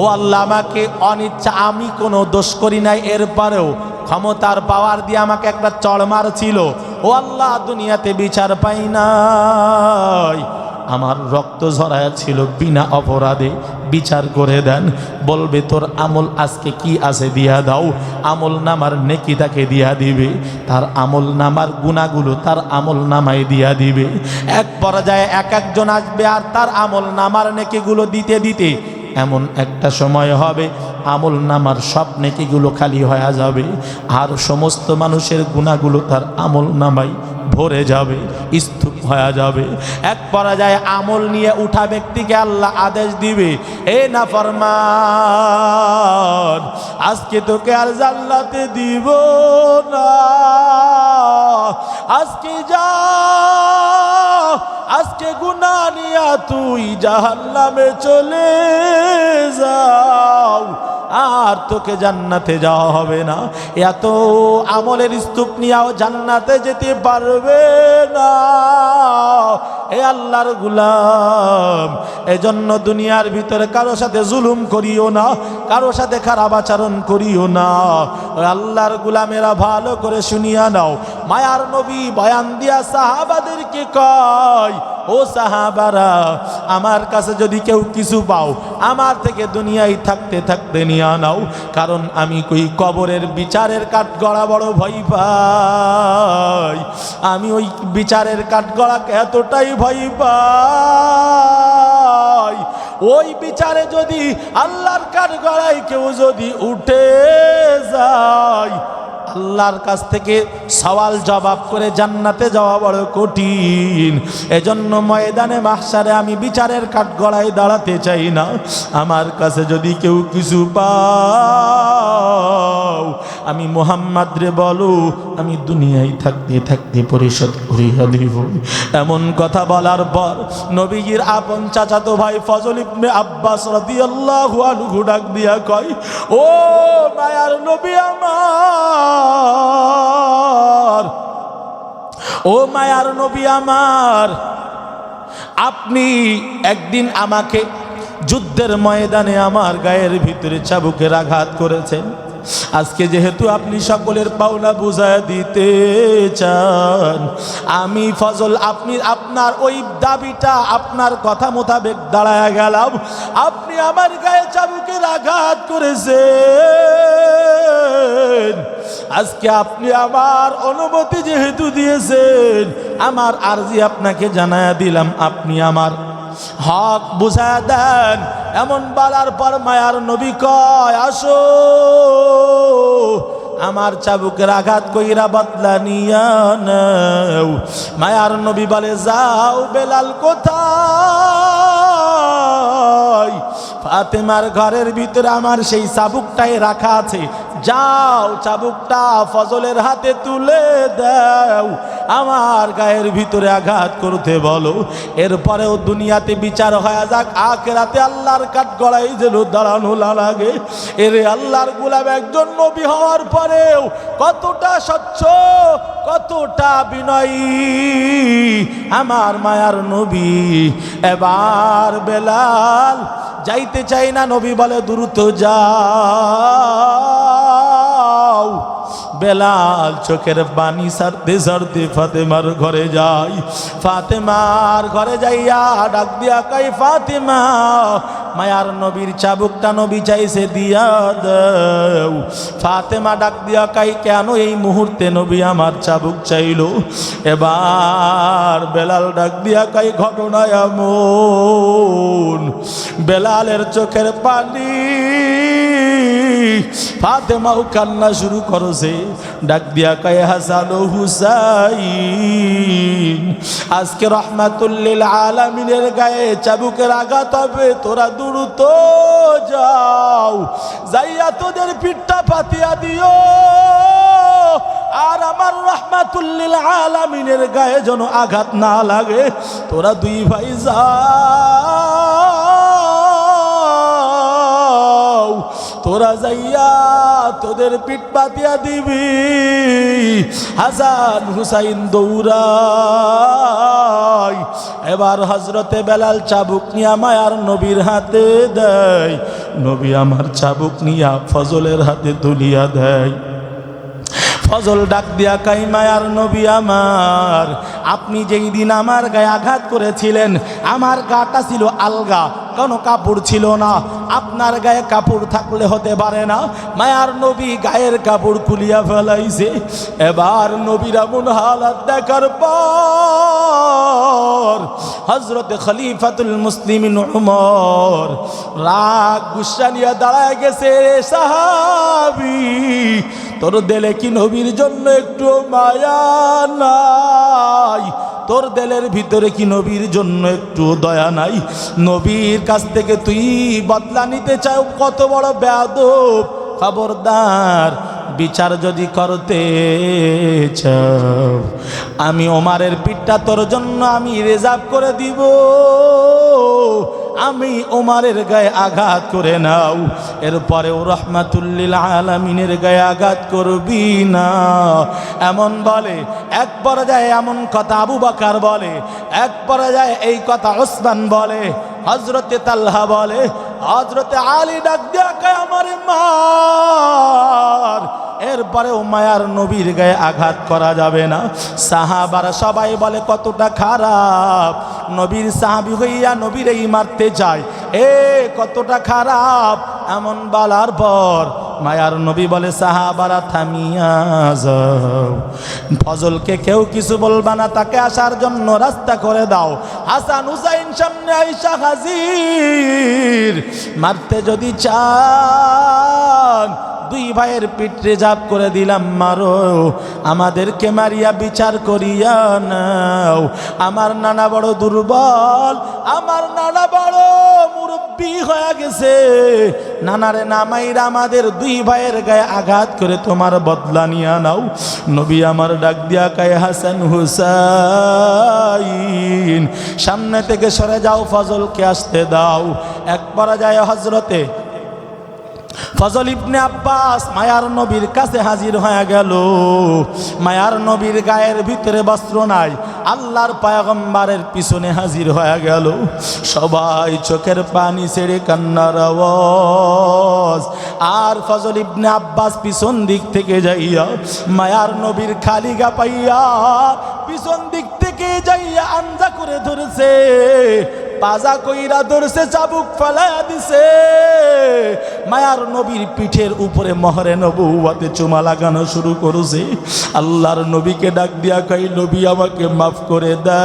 ও আল্লাহ, আমাকে অনিচ্ছা, আমি কোনো দোষ করি নাই, এরপরেও ক্ষমতার পাওয়ার দিয়ে আমাকে একটা চড় মারছিল। ও আল্লাহ, দুনিয়াতে বিচার পাই নাই, আমার রক্ত ঝরায়া ছিল, বিনা অপরাধে বিচার করে দেন। বলবে তোর আমল আজকে কি আছে দিয়া দাও। আমল নামার নেকি তাকে দিয়া দিবে, তার আমল নামার গুনাহগুলো তার আমল নামায় দিয়া দিবে। এক পর্যায়ে এক একজন আসবে আর তার আমল নামার নেকিগুলো দিতে দিতে এমন একটা সময় হবে আমল নামার সব নেকিগুলো খালি হয়ে যাবে, আর সমস্ত মানুষের গুনাহগুলো তার আমল নামায় ভরে যাবে, স্তূপ হয়ে যাবে। এক পর্যায়ে আমল নিয়ে উঠা ব্যক্তিকে আল্লাহ আদেশ দিবে, এ নাফরমান, আজকে তোকে আর জান্নাতে দিব না, আজকে যা, আজকে গুনাহ নিয়া তুই জাহান্নামে চলে যাও, আর তোকে জান্নাতে যাওয়া হবে না। এত আমলের স্তূপ নিয়েও জান্নাতে যেতে পারবে না। এ আল্লাহর গোলাম, এজন্য দুনিয়ার ভিতরে কারো সাথে জুলুম করিও না, কারো সাথে খারাপ আচরণ করিও না। আল্লাহর গোলামেরা ভালো করে শুনিয়া নাও। মায়ার নবী বয়ান দিয়া সাহাবাদেরকে কয়, ও সাহাবারা, আমার কাছে যদি কেউ কিছু পাও, আমার থেকে দুনিয়ায় থাকতে থাকতে নিয়ে নাও, কারণ আমি কই কবরের বিচারের কাঠগড়া বড় ভয় পাই। আমি ওই বিচারের কাঠগড়াকে এতটাই ভয় পাই, ওই বিচারে যদি আল্লাহর কাঠগড়ায় কেউ যদি উঠে যায়, আল্লাহর কাছ থেকে সওয়াল জবাব করে জান্নাতে যাওয়া বড় কঠিন। এজন্য ময়দানে মাহশারে আমি বিচারের কাঠগড়ায় দাঁড়াতে চাই না। আমার কাছে যদি কেউ কিছু পাও, আমি মুহাম্মদ রে বলো, আমি দুনিয়ায় থাকতে থাকতে পরিশোধ করিয়া দিব। এমন কথা বলার পর নবীর আপন চাচাতো ভাই ফজল ইবনে আব্বাস রাদিয়াল্লাহু আনহু ডাক দিয়া কয়, ও মায়ার নবী আমার, ও মায়ার নবী আমার, আপনি একদিন আমাকে যুদ্ধের ময়দানে আমার গায়ের ভিতরে চাবুকের আঘাত করেছেন। আজকে যেহেতু আপনি সকলের পাওনা বুঝায় দিতে চান, আমি ফজল আপনি আপনার ওই দাবিটা আপনার কথা মোতাবেক দাঁড়ায় গেলাম। আপনি আমার গায়ে চাবুকের আঘাত করেছেন, আজকে আপনি আমার অনুমতি যেহেতু দিয়েছেন, আমার আরজি আপনাকে জানায়া দিলাম, আপনি আমার হক বুঝায়া দেন। এমন বলার পর মায়ার নবী কয় আসো আমার চাবুকের আঘাত কইরা বদলা নিয়া নাও। মায়ার নবী বলে যাও বেলাল কোথায়? ফাতেমার ঘরের ভিতরে আমার সেই চাবুকটাই রাখা আছে, যাও চাবুকটা ফজলের হাতে তুলে দাও, আমার গায়ের ভিতরে আঘাত করতে বলো। এরপরেও দুনিয়াতে বিচার হয়ে যাক, আখিরাতে আল্লাহর কাঠ গড়াই যেন দাঁড়ানো লাগে। এরে আল্লাহর গোলাম একজন নবী হওয়ার পরেও কতটা স্বচ্ছ, কতটা বিনয়ী আমার মায়ার নবী। এবার বেলাল যাইতে চাই না, নবী বলে দ্রুত যাও। বেলাল চোখের পানি সারতে সারতে ফাতেমার ঘরে যাই। ফাতেমার ঘরে যাইয়া ডাক দিয়া কই ফাতেমা, মায়ার নবীর চাবুকটা নবী চাইছে দিয়া দাও। ফাতেমা ডাক দিয়া কই কেন এই মুহূর্তে নবী আমার চাবুক চাইলো? এবার বেলাল ডাক দিয়া কই ঘটনা এমন, বেলালের চোখের পানি, ফাতেমাও কান্না শুরু করছে। ডাক দিয়া কয় হাসান ও হুসাইন, আজকে রহমাতুল লিল আলামিনের গায়ে চাবুকের আঘাত হবে, তোরা দ্রুত যাও, যাইয়া তোদের পিঠটা পাতিয়া দিও, আর আমার রহমাতুল লিল আলামিনের গায়ে যেন আঘাত না লাগে। তোরা দুই ভাই যাও, তোরা যাইয়া তোদের পিঠ পাতিয়া দিবি। হাসান হুসাইন দৌড়াই। এবার হজরতে বেলাল চাবুক নিয়া মায়ার নবীর হাতে দেয়, নবী আমার চাবুক নিয়া ফজলের হাতে তুলিয়া দেয়। ফজল ডাক দিয়া কাই মায়ার নবী আমার, আপনি যেই দিন আমার গায়ে আঘাত করেছিলেন আমার গাটা ছিল আলগা, কোনো কাপড় ছিল না, আপনার গায়ে কাপড় থাকলে হতে পারে না। মায়ার নবী গায়ের কাপড় খুলিয়া ফেলাইছে। এবার নবীর এমন হালাত দেখার পর হযরতে খলিফাতুল মুসলিমিন উমর রাগ গুসা নিয়ে দাঁড়ায় গেছে। সাহাবী, তোর দিলে কি নবীর জন্য একটু মায়া নাই? তোর দিলের ভিতরে কি নবীর জন্য একটু দয়া নাই? নবীর কাছ থেকে তুই বদলা নিতে চাও, কত বড় বেয়াদব! খবরদার, বিচার যদি করতে চাও আমি ওমরের পিঠটা তোর জন্য আমি রিজার্ভ করে দিব, আমি ওমরের গায়ে আঘাত করে নাও, এরপরেও রহমাতুল লিল আলামিনের গায়ে আঘাত করবি না। এমন বলে এক পর্যায়ে এমন কথা আবু বকর বলে, এক পর্যায়ে এই কথা ওসমান বলে, হযরতে তালহা বলে, হযরতে আলী ডাক দিয়া কয় আমারে মার। এরপরেও মায়ার নবীর গায়ে আঘাত করা যাবে না। সাহাবারা সবাই বলে কতটা খারাপ, নবীর সাহাবী হইয়া নবীর এই মারতে যায়, এ কতটা খারাপ। এমন বলার পর মায়ার নবী বলে সাহাবারা থামিয়া যাও, ফজলকে কেউ কিছু বলবা না, তাকে আসার জন্য রাস্তা করে দাও। হাসান হুসাইন সামনে আইসা হাজির, মারতে যদি চান দুই ভাইয়ের পিঠ রিজার্ভ করে দিলাম, মারো, আমাদেরকে মারিয়া বিচার করিয়া নাও। আমার নানা বড় দুর্বল, আমার নানা বড় মুরব্বী হয়ে গেছে, নানারে নামাইরা আমাদের দুই ভাইয়ের গায়ে আঘাত করে তোমার বদলা নিয়া নাও। নবী আমার ডাক দিয়া কয় হাসান হুসাইন সামনে থেকে সরে যাও, ফজলকে আসতে দাও। এক পর্যায়ে হযরতে ফজল ইবনে আব্বাস মায়ার নবীর কাছে হাজির হয়ে গেল। মায়ার নবীর গায়ের ভিতরে বস্ত্র নাই, আল্লাহর পয়গম্বরের পিছনে হাজির হয়ে গেল। সবাই চোখের পানি ছেড়ে কান্নার আওয়াজ। আর ফজল ইবনে আব্বাস পিছন দিক থেকে যাইয়া মায়ার নবীর খালি গা পাইয়া পিছন দিক থেকে যাইয়া আঞ্জা করে ধরেছে, পাজা কইরা ধরছে, চাবুক ফেলাইয়া দিছে। মায়ার নবীর পিঠের উপরে মোহরে নবুওয়াতে চুমা লাগানো শুরু করেছে। আল্লাহর নবীকে ডাক দিয়া কই নবী আমাকে মাফ করে দেন,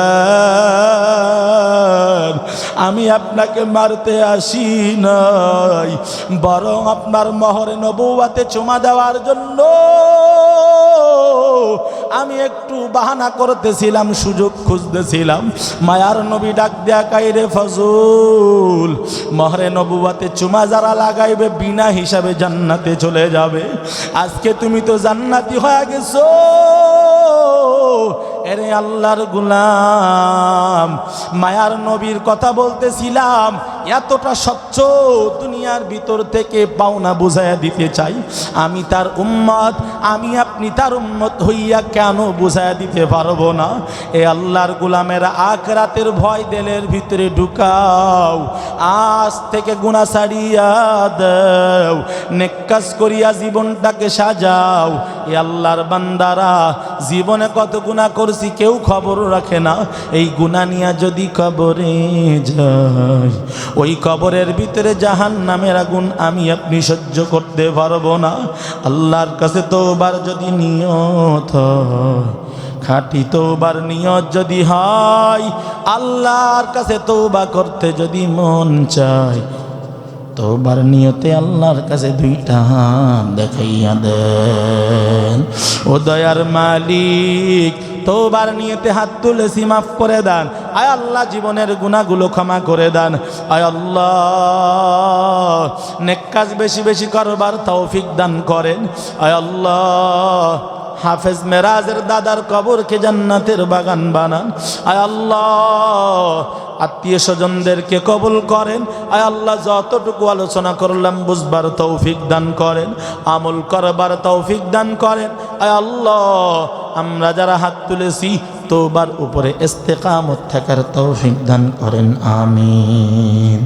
আমি আপনাকে মারতে আসি নাই, বরং আপনার মোহরে নবুওয়াতে চুমা দেওয়ার জন্য আমি একটু বাহানা করতেছিলাম, সুযোগ খুঁজতেছিলাম। মায়ার নবী ডাক দেয়া কাইরে ফজল, মোহরে নবুওয়াতে চুমা যারা লাগাইবে বিনা হিসাবে জান্নাতে চলে যাবে। আজকে তুমি তো জান্নাতি হয়ে গেছো। এরে আল্লাহর গোলাম, মায়ার নবীর কথা বলতেছিলাম, এতটা স্বচ্ছ দুনিয়ার ভিতর থেকে পাওনা বুঝাইয়া দিতে চাই। আমি তার উম্মত, আমি আপনি তার উম্মত হইয়া কেন বুঝাইয়া দিতে পারবো না? এ আল্লাহর গোলামের আখিরাতের ভয় দিলের ভিতরে ঢুকাও, আজ থেকে গুনাহ ছাড়িয়া দাও, নেক কাজ করিয়া জীবনটাকে সাজাও। এ আল্লাহর বান্দারা, জীবনে কত গুনাহ করছি কেউ খবর রাখে না। এই গুনাহ নিয়ে যদি কবরে যাই, ওই কবরের ভিতরে জাহান্নামের আগুন আমি আপনি সহ্য করতে পারবো না। আল্লাহর কাছে তওবার যদি নিয়ত হয়, খাঁটি তওবার নিয়ত যদি হয়, আল্লাহর কাছে তওবা করতে যদি মন চায়, তওবার নিয়তে আল্লাহর কাছে দুইটা হাত দেখাইয়া দেন। ও দয়ার মালিক, তওবার নিয়তে হাত তুলেছি, মাফ করে দেন। আয় আল্লাহ, জীবনের গুনাহগুলো ক্ষমা করে দেন। আয় আল্লাহ, নেক কাজ বেশি বেশি করবার তৌফিক দান করেন। আয় আল্লাহ, হাফেজ মেরাজের দাদার কবরকে জান্নাতের বাগান বানান। আয় আল্লাহ, আত্মীয় স্বজনদেরকে কবুল করেন। আয় আল্লাহ, যতটুকু আলোচনা করলাম বুঝবার তৌফিক দান করেন, আমল করবার তৌফিক দান করেন। আয় আল্লাহ, আমরা যারা হাত তুলেছি তওবার উপরে ইস্তেকামত থাকার তৌফিক দান করেন। আমিন।